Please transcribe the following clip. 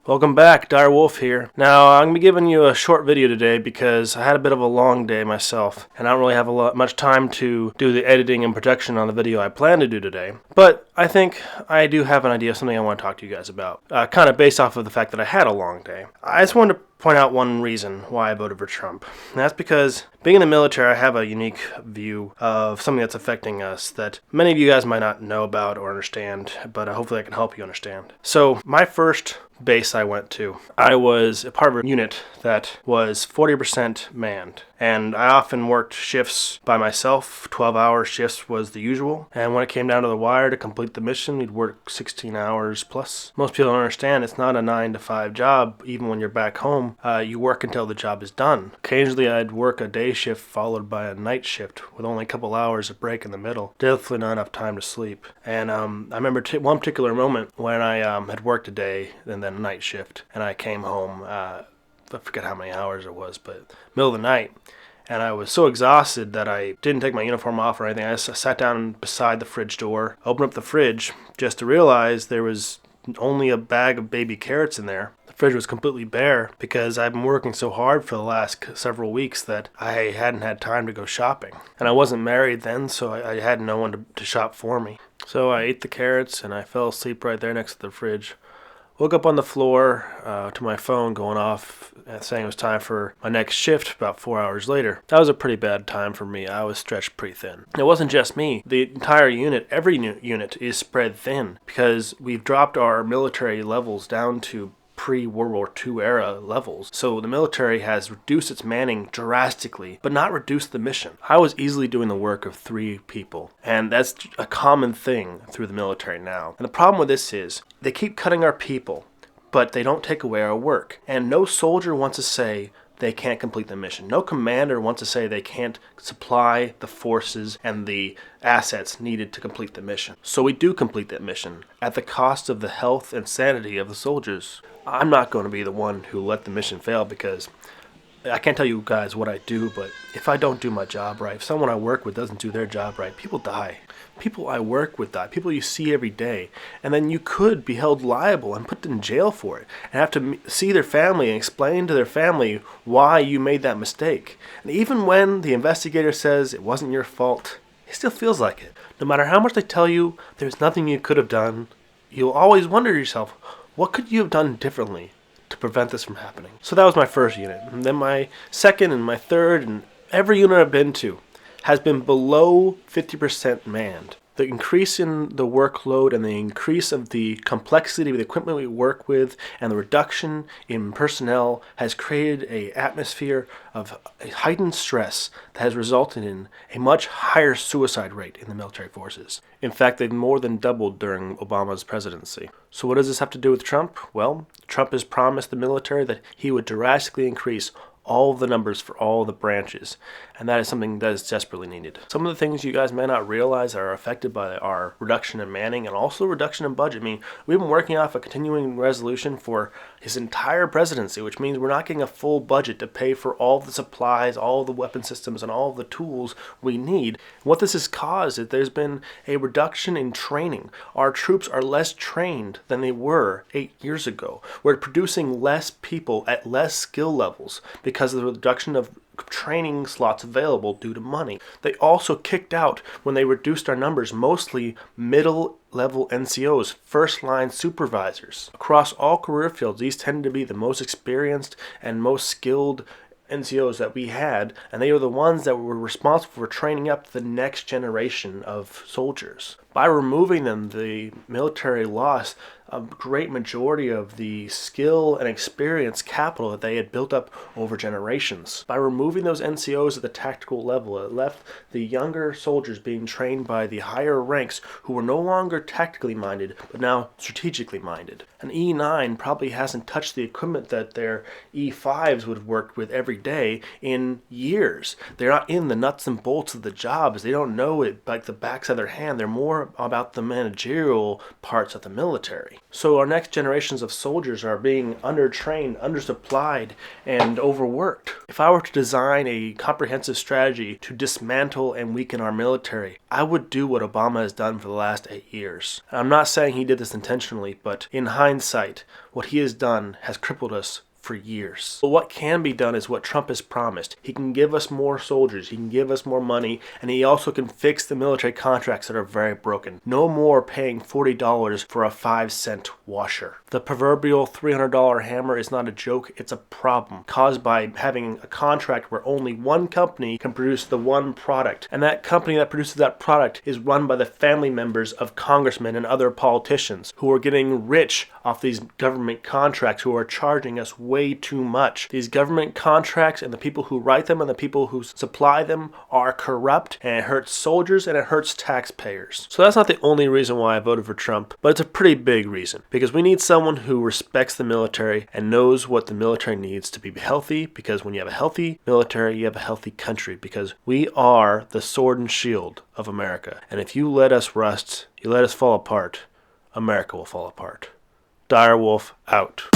Welcome back, Dire Wolf here. Now, I'm going to be giving you a short video today because I had a bit of a long day myself, and I don't really have much time to do the editing and production on the video I plan to do today. But I think I do have an idea of something I want to talk to you guys about, kind of based off of the fact that I had a long day. I just wanted to point out one reason why I voted for Trump, and that's because being in the military, I have a unique view of something that's affecting us that many of you guys might not know about or understand, but hopefully I can help you understand. So, my first base I went to, I was a part of a unit that was 40% manned, and I often worked shifts by myself. 12-hour shifts was the usual, and when it came down to the wire to complete the mission, we'd work 16 hours plus. Most people don't understand it's not a 9-to-5 job. Even when you're back home, you work until the job is done. Occasionally I'd work a day shift followed by a night shift with only a couple hours of break in the middle. Definitely not enough time to sleep. And I remember one particular moment when I had worked a day and then a night shift, and I came home, I forget how many hours it was, but middle of the night, and I was so exhausted that I didn't take my uniform off or anything. I just sat down beside the fridge door, opened up the fridge just to realize there was only a bag of baby carrots in there. The fridge was completely bare because I've been working so hard for the last several weeks that I hadn't had time to go shopping. And I wasn't married then, so I had no one to shop for me. So I ate the carrots and I fell asleep right there next to the fridge. Woke up on the floor to my phone going off saying it was time for my next shift about 4 hours later. That was a pretty bad time for me. I was stretched pretty thin. It wasn't just me. The entire unit, every unit is spread thin because we've dropped our military levels down to pre-World War II era levels. So the military has reduced its manning drastically, but not reduced the mission. I was easily doing the work of 3 people, and that's a common thing through the military now. And the problem with this is they keep cutting our people, but they don't take away our work. And no soldier wants to say they can't complete the mission. No commander wants to say they can't supply the forces and the assets needed to complete the mission. So we do complete that mission at the cost of the health and sanity of the soldiers. I'm not going to be the one who let the mission fail because I can't tell you guys what I do, but if I don't do my job right, if someone I work with doesn't do their job right, people die. People I work with die. People you see every day. And then you could be held liable and put in jail for it and have to see their family and explain to their family why you made that mistake. And even when the investigator says it wasn't your fault, it still feels like it. No matter how much they tell you there's nothing you could have done, you'll always wonder to yourself, what could you have done differently to prevent this from happening? So that was my first unit. And then my second and my third and every unit I've been to has been below 50% manned. The increase in the workload and the increase of the complexity of the equipment we work with and the reduction in personnel has created an atmosphere of heightened stress that has resulted in a much higher suicide rate in the military forces. In fact, they've more than doubled during Obama's presidency. So what does this have to do with Trump? Well, Trump has promised the military that he would drastically increase all of the numbers for all the branches, and that is something that is desperately needed. Some of the things you guys may not realize are affected by our reduction in manning and also reduction in budget. I mean, we've been working off a continuing resolution for his entire presidency, which means we're not getting a full budget to pay for all the supplies, all the weapon systems, and all the tools we need. What this has caused is there's been a reduction in training. Our troops are less trained than they were 8 years ago. We're producing less people at less skill levels because of the reduction of training slots available due to money. They also kicked out, when they reduced our numbers, mostly middle-level NCOs, first-line supervisors. Across all career fields, these tend to be the most experienced and most skilled NCOs that we had, and they were the ones that were responsible for training up the next generation of soldiers. By removing them, the military lost a great majority of the skill and experience capital that they had built up over generations. By removing those NCOs at the tactical level, it left the younger soldiers being trained by the higher ranks who were no longer tactically minded, but now strategically minded. An E9 probably hasn't touched the equipment that their E5s would have worked with every day in years. They're not in the nuts and bolts of the jobs. They don't know it like the backs of their hand. They're more more about the managerial parts of the military. So our next generations of soldiers are being undertrained, undersupplied, and overworked. If I were to design a comprehensive strategy to dismantle and weaken our military, I would do what Obama has done for the last 8 years. And I'm not saying he did this intentionally, but in hindsight, what he has done has crippled us for years. But what can be done is what Trump has promised. He can give us more soldiers, he can give us more money, and he also can fix the military contracts that are very broken. No more paying $40 for a 5-cent washer. The proverbial $300 hammer is not a joke, it's a problem caused by having a contract where only one company can produce the one product, and that company that produces that product is run by the family members of congressmen and other politicians who are getting rich off these government contracts, who are charging us way too much. These government contracts and the people who write them and the people who supply them are corrupt, and it hurts soldiers and it hurts taxpayers. So that's not the only reason why I voted for Trump, but it's a pretty big reason, because we need someone who respects the military and knows what the military needs to be healthy, because when you have a healthy military, you have a healthy country, because we are the sword and shield of America. And if you let us rust, you let us fall apart, America will fall apart. Direwolf out.